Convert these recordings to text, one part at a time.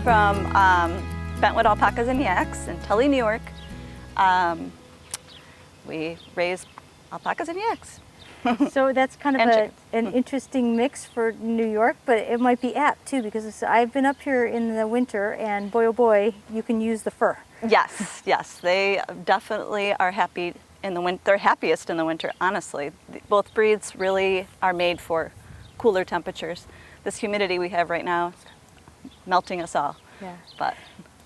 From Bentwood Alpacas and Yaks in Tully, New York. We raise alpacas and yaks. So that's kind of an interesting mix for New York, but it might be apt too, because I've been up here in the winter and boy oh boy, you can use the fur. Yes, yes, they definitely are happy in the winter. They're happiest in the winter, honestly. Both breeds really are made for cooler temperatures. This humidity we have right now, melting us all. Yeah. But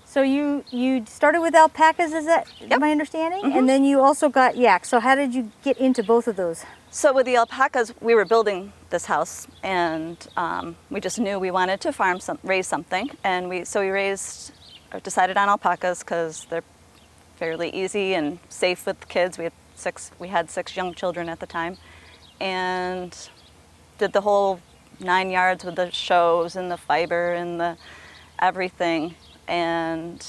so you started with alpacas, is that my understanding? Mm-hmm. And then you also got yaks. So how did you get into both of those? So with the alpacas, we were building this house, and we just knew we wanted to raise something, and we decided on alpacas because they're fairly easy and safe with kids. We had six young children at the time, and did the whole 9 yards with the shows and the fiber and the everything. And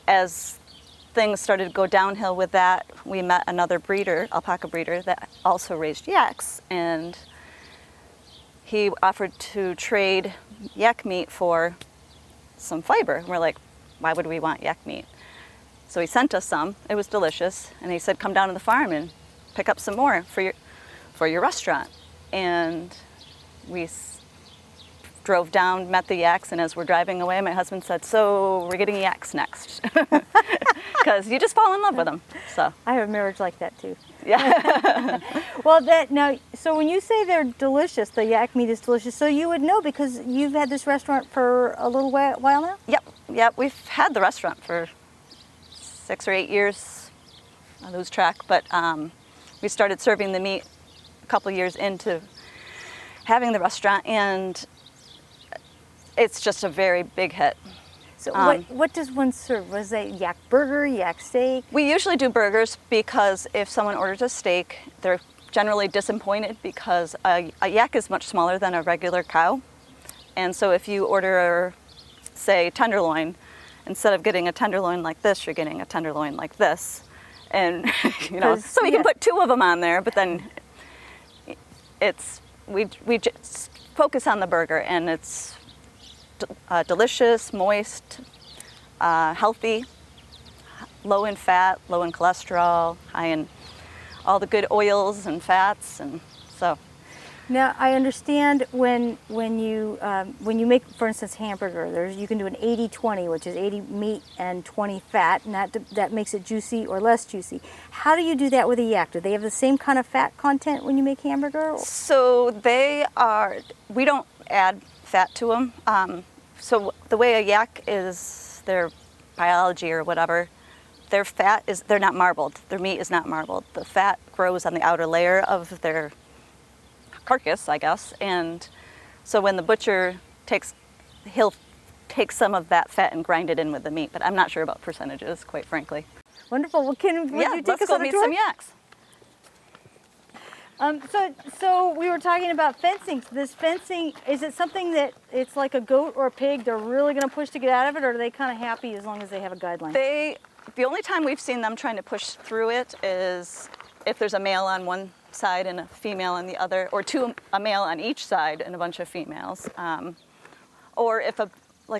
as things started to go downhill with that, we met another breeder, alpaca breeder, that also raised yaks, and he offered to trade yak meat for some fiber. And we're like, why would we want yak meat? So he sent us some. It was delicious, and he said, come down to the farm and pick up some more for your restaurant. And we drove down, met the yaks, and as we're driving away, my husband said, so we're getting yaks next. Because you just fall in love with them. So I have a marriage like that too. Yeah. Well, so when you say they're delicious, the yak meat is delicious, so you would know because you've had this restaurant for a little while now? Yep, we've had the restaurant for 6 or 8 years. I lose track, but we started serving the meat a couple years into having the restaurant, and it's just a very big hit. So what does one serve? Was it yak burger, yak steak? We usually do burgers because if someone orders a steak, they're generally disappointed because a yak is much smaller than a regular cow. And so if you order, say, tenderloin, instead of getting a tenderloin like this, you're getting a tenderloin like this. And, so you can put 2 of them on there, but then we just focus on the burger, and it's delicious, moist, healthy, low in fat, low in cholesterol, high in all the good oils and fats, and so. Now I understand when you make, for instance, hamburger, you can do an 80-20, which is 80 meat and 20 fat, and that makes it juicy or less juicy. How do you do that with a yak? Do they have the same kind of fat content when you make hamburger? So we don't add fat to them. So the way a yak is, their biology or whatever, their fat they're not marbled. Their meat is not marbled. The fat grows on the outer layer of their carcass, I guess. And so when the butcher he'll take some of that fat and grind it in with the meat. But I'm not sure about percentages, quite frankly. Wonderful. Well, would you take us on a tour? Let's go meet some yaks. So we were talking about fencing. This fencing, is it something that it's like a goat or a pig, they're really going to push to get out of it, or are they kind of happy as long as they have a guideline? The only time we've seen them trying to push through it is if there's a male on one side and a female on the other, or a male on each side and a bunch of females. Or if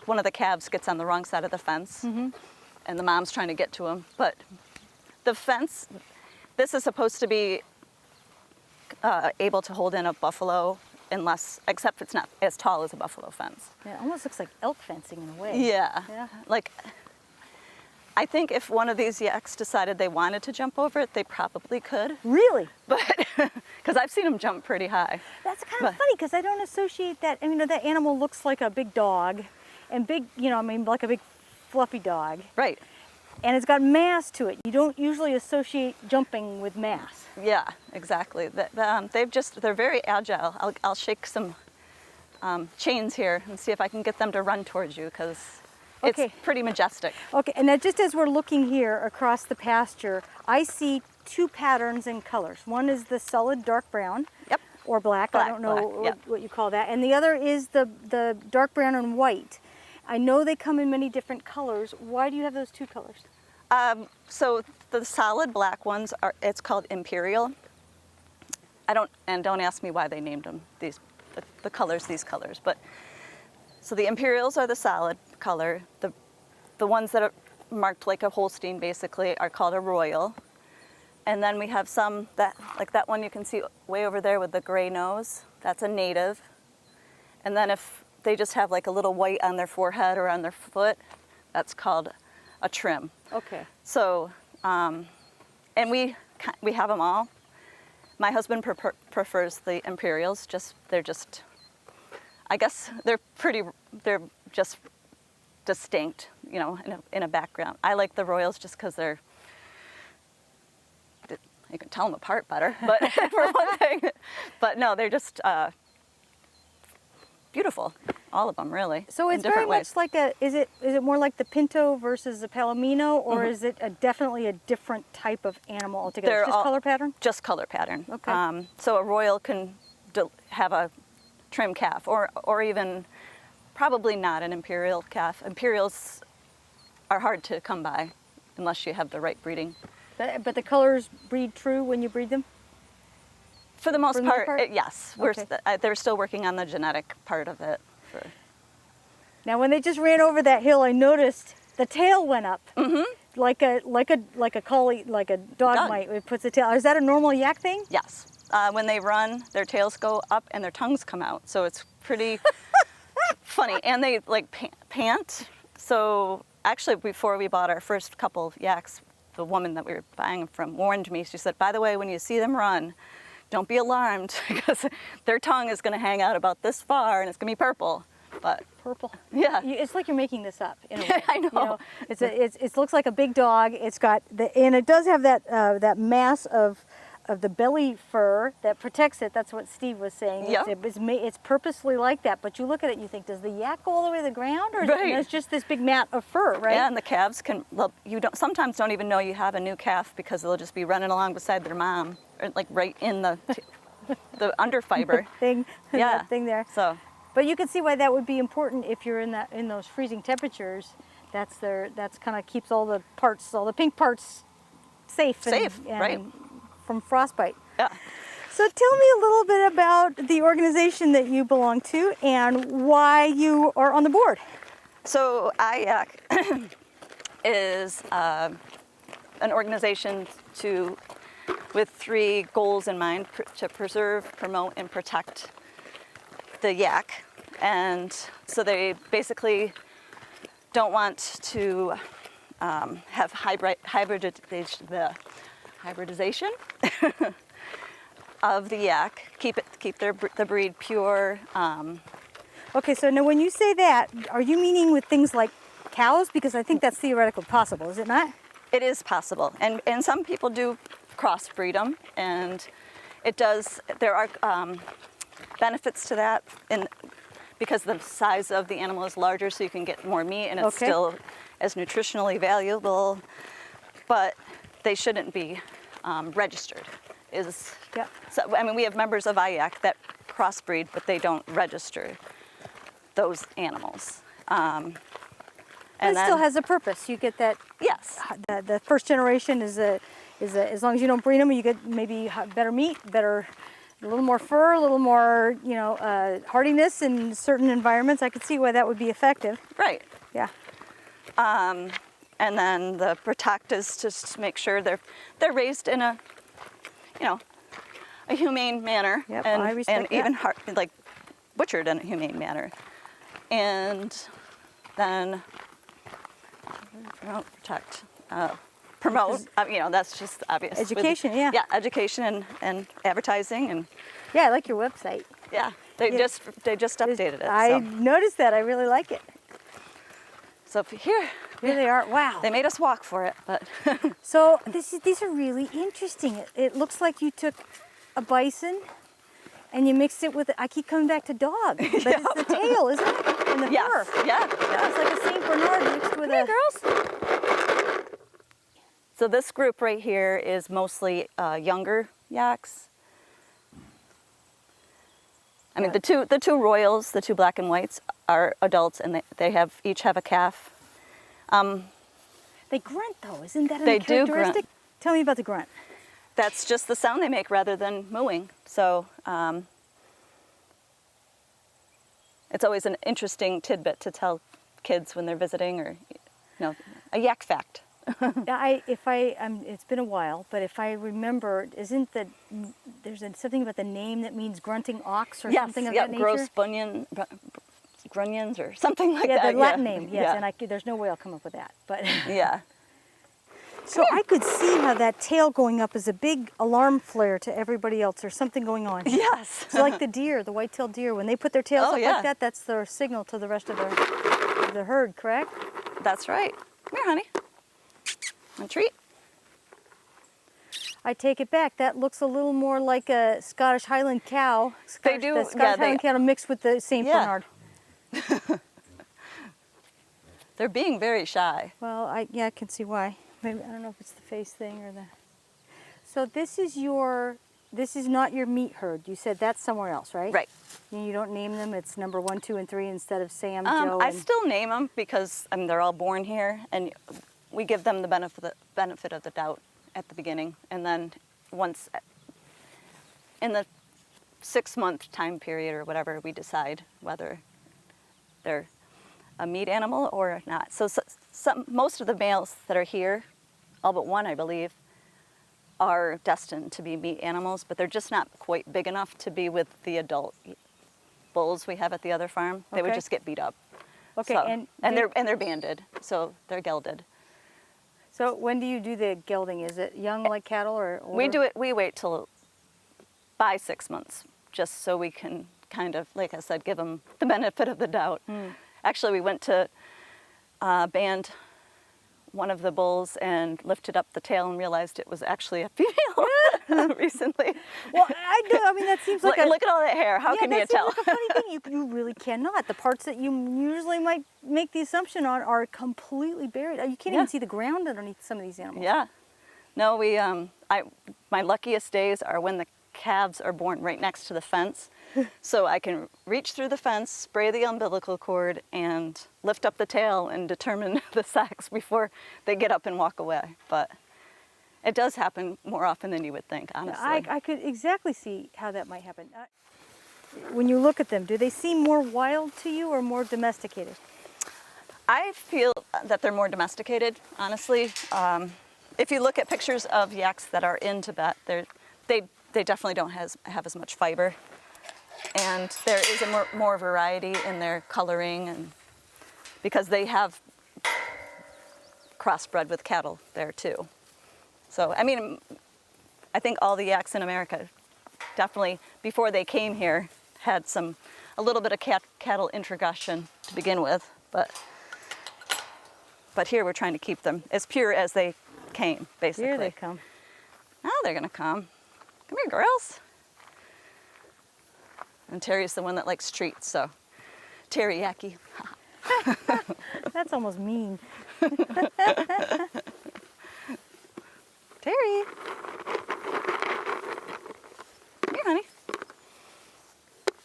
one of the calves gets on the wrong side of the fence, and the mom's trying to get to him. But the fence, this is supposed to be able to hold in a buffalo, except it's not as tall as a buffalo fence. Yeah, it almost looks like elk fencing in a way. Yeah. Like I think if one of these yaks decided they wanted to jump over it, they probably could. Really? But because I've seen them jump pretty high. That's kind of funny because I don't associate that. I mean, that animal looks like a big dog, and big, like a big fluffy dog. Right. And it's got mass to it. You don't usually associate jumping with mass. Yeah, exactly. They're very agile. I'll shake some chains here and see if I can get them to run towards you because it's pretty majestic. Okay, and now just as we're looking here across the pasture, I see two patterns in colors. One is the solid dark brown. Yep. Or black. I don't know yep. what you call that. And the other is the dark brown and white. I know they come in many different colors. Why do you have those two colors? So the solid black ones it's called Imperial. Don't ask me why they named them the colors these colors, but so the Imperials are the solid color. The ones that are marked like a Holstein basically are called a Royal. And then we have some like that one you can see way over there with the gray nose, that's a Native. And then if they just have like a little white on their forehead or on their foot, that's called a Trim. Okay. So, and we have them all. My husband prefers the Imperials. I guess they're just distinct, in a background. I like the Royals just because you can tell them apart better, but for one thing. But no, they're just beautiful, all of them really. So it's very much like is it more like the Pinto versus the Palomino, or is it definitely a different type of animal altogether? They're just color pattern? Just color pattern. Okay. So a Royal can have a trim calf, or even probably not an Imperial calf. Imperials are hard to come by unless you have the right breeding. But the colors breed true when you breed them? For the most part, yes. Okay. They're still working on the genetic part of it. Now, when they just ran over that hill, I noticed the tail went up, like a collie, like a dog might. It puts a tail. Is that a normal yak thing? Yes. When they run, their tails go up and their tongues come out. So it's pretty funny, and they like pant. So actually, before we bought our first couple of yaks, the woman that we were buying them from warned me. She said, "By the way, when you see them run, don't be alarmed because their tongue is going to hang out about this far and it's going to be purple." But purple. Yeah. It's like you're making this up in a way. I know. It looks like a big dog. It's got and it does have that mass of the belly fur that protects it. That's what Steve was saying. Yep. It's purposely like that. But you look at it and you think, does the yak go all the way to the ground, or right. it's just this big mat of fur, right? Yeah, and the calves sometimes don't even know you have a new calf because they'll just be running along beside their mom, or like right in the underfiber thing. Yeah. That thing there. So. But you can see why that would be important if you're in those freezing temperatures. That's kind of keeps all the pink parts safe and right. from frostbite. Yeah. So tell me a little bit about the organization that you belong to and why you are on the board. So IAC is an organization with 3 goals in mind: to preserve, promote, and protect the yak. And so they basically don't want to have hybridization of the yak. Keep the breed pure. Okay, so now when you say that, are you meaning with things like cows? Because I think that's theoretically possible, is it not? It is possible, and some people do crossbreed them, and it does. There are benefits to that, because the size of the animal is larger, so you can get more meat, and it's still as nutritionally valuable. But they shouldn't be registered. So we have members of IAC that crossbreed, but they don't register those animals. And it still has a purpose. You get that. Yes. The first generation is as long as you don't breed them, you get maybe better meat, a little more fur, a little more hardiness in certain environments. I could see why that would be effective. Right. Yeah. And then the protect is just to make sure they're raised in a humane manner. Yep, I respect that. Even butchered in a humane manner. And then protect. promote. You know, that's just obvious. Education, yeah. Yeah, education and advertising and Yeah, I like your website. yeah. They Yeah. just updated it. I noticed that. I really like it. So here Here they are. Wow. they made us walk for it, but So these are really interesting. It looks like you took a bison and you mixed it with, I keep coming back to dog, but it's the tail, isn't it? And the yes, fur. yeah. It's like a Saint Bernard mixed with a... girls. So this group right here is mostly younger yaks. I mean, the two royals, the two black and whites, are adults, and they each have a calf. They grunt though, isn't that a They do characteristic? grunt. Tell me about the grunt. That's just the sound they make rather than mooing. So it's always an interesting tidbit to tell kids when they're visiting, or a yak fact. It's been a while, but if I remember, there's something about the name that means grunting ox or something of that nature? Gross grunions or something like that. Yeah, the Latin name, yes, Yeah. and there's no way I'll come up with that. But Yeah. so I could see how that tail going up is a big alarm flare to everybody else. There's something going on. Yes. It's like the deer, the white-tailed deer. When they put their tails up yeah. like that, that's their signal to the rest of the herd, correct? That's right. Come here, honey. A treat. I take it back. That looks a little more like a Scottish Highland cow. They do, The Scottish Highland cattle mixed with the Saint Yeah. Bernard. They're being very shy. Well, I can see why. Maybe I don't know if it's the face thing or the. So this is not your meat herd. You said that's somewhere else, right? Right. You don't name them. It's number 1, 2, and 3 instead of Sam, Joe. I still name them because they're all born here, and we give them the benefit of the doubt at the beginning, and then once in the 6-month time period or whatever, we decide whether they're a meat animal or not. So most of the males that are here, all but one, I believe, are destined to be meat animals, but they're just not quite big enough to be with the adult bulls we have at the other farm. They would Okay. just get beat up. Okay, So, they're banded, so they're gelded. So when do you do the gelding? Is it young like cattle or older? We wait till by 6 months, just so we can kind of, like I said, give them the benefit of the doubt. Actually, we went to band one of the bulls and lifted up the tail and realized it was actually a female recently. Well, I mean, that seems like Look at all that hair. How can you tell? That seems like a funny thing. You really cannot. The parts that you usually might make the assumption on are completely buried. You can't even see the ground underneath some of these animals. Yeah. No, my luckiest days are when the calves are born right next to the fence. So I can reach through the fence, spray the umbilical cord, and lift up the tail and determine the sex before they get up and walk away. But it does happen more often than you would think, honestly. I could exactly see how that might happen. When you look at them, do they seem more wild to you or more domesticated? I feel that they're more domesticated, honestly. If you look at pictures of yaks that are in Tibet, they definitely don't have as much fiber. And there is more variety in their coloring, and because they have crossbred with cattle there too. So, I mean, I think all the yaks in America definitely, before they came here, had a little bit of cattle introgression to begin with, but here we're trying to keep them as pure as they came, basically. Here they come. Now they're gonna come. Come here, girls. And Terry's the one that likes treats, so teriyaki. That's almost mean. Terry. Come here, honey.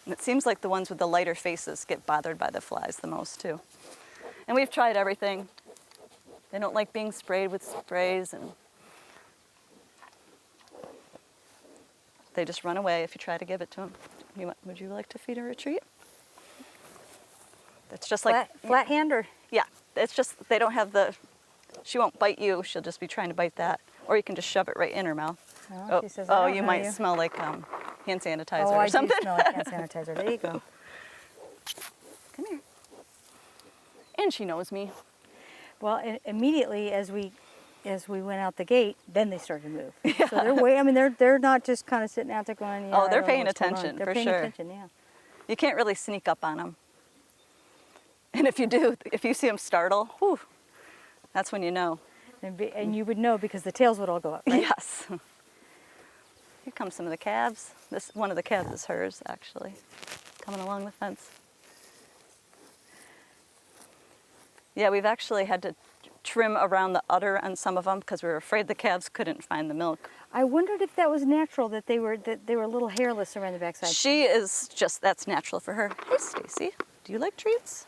And it seems like the ones with the lighter faces get bothered by the flies the most, too. And we've tried everything. They don't like being sprayed with sprays, and they just run away if you try to give it to them. Would you like to feed her a treat? It's just like flat hand or? Yeah, it's just they don't have she won't bite you. She'll just be trying to bite that, or you can just shove it right in her mouth. Oh, she says, I don't you know might you. smell like hand sanitizer Oh, or I something. do smell like hand sanitizer. There you go. Come here. And she knows me. Well, immediately as we as we went out the gate, then they started to move. So they're way. I mean, they're not just kind of sitting out there going. Yeah, Oh, I they're don't know paying what's going on." attention, They're for paying sure. attention. Yeah. You can't really sneak up on them. And if you do, if you see them startle, whew, that's when you know. And you would know because the tails would all go up, right? Yes. Here come some of the calves. This one of the calves is hers, actually, coming along the fence. Yeah, we've actually had to trim around the udder on some of them because we were afraid the calves couldn't find the milk. I wondered if that was natural that they were a little hairless around the backside. She is just, that's natural for her. Hey, Stacy, do you like treats?